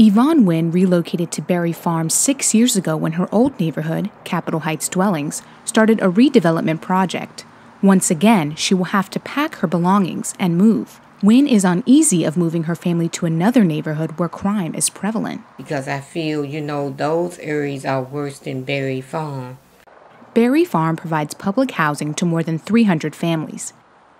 Yvonne Wynn relocated to Berry Farm 6 years ago when her old neighborhood, Capitol Heights Dwellings, started a redevelopment project. Once again, she will have to pack her belongings and move. Wynn is uneasy of moving her family to another neighborhood where crime is prevalent. Because I feel, those areas are worse than Berry Farm. Berry Farm provides public housing to more than 300 families.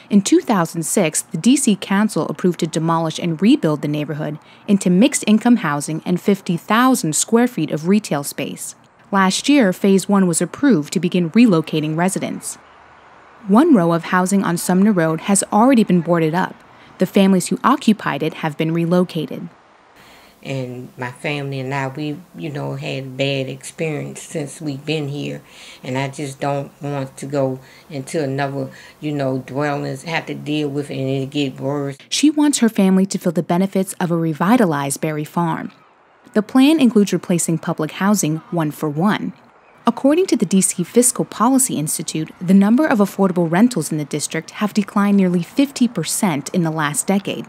In 2006, the D.C. Council approved to demolish and rebuild the neighborhood into mixed-income housing and 50,000 square feet of retail space. Last year, Phase 1 was approved to begin relocating residents. One row of housing on Sumner Road has already been boarded up. The families who occupied it have been relocated. And my family and I, we, had a bad experience since we've been here. And I just don't want to go into another, dwellings, have to deal with it and it get worse. She wants her family to feel the benefits of a revitalized Berry Farm. The plan includes replacing public housing 1 for 1. According to the D.C. Fiscal Policy Institute, the number of affordable rentals in the district have declined nearly 50% in the last decade.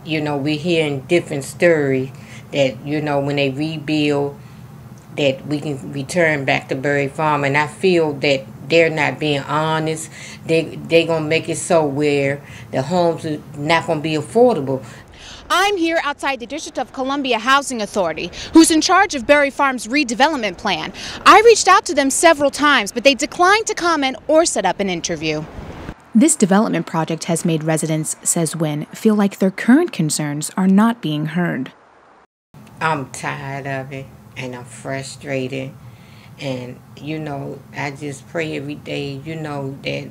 We're hearing different stories that, when they rebuild, that we can return back to Berry Farm. And I feel that they're not being honest. They're going to make it so where the homes are not going to be affordable. I'm here outside the District of Columbia Housing Authority, who's in charge of Berry Farm's redevelopment plan. I reached out to them several times, but they declined to comment or set up an interview. This development project has made residents, says Wynn, feel like their current concerns are not being heard. I'm tired of it, and I'm frustrated. And, I just pray every day, that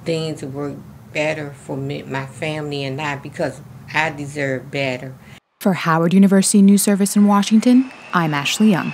things work better for me, my family and I, because I deserve better. For Howard University News Service in Washington, I'm Ashley Young.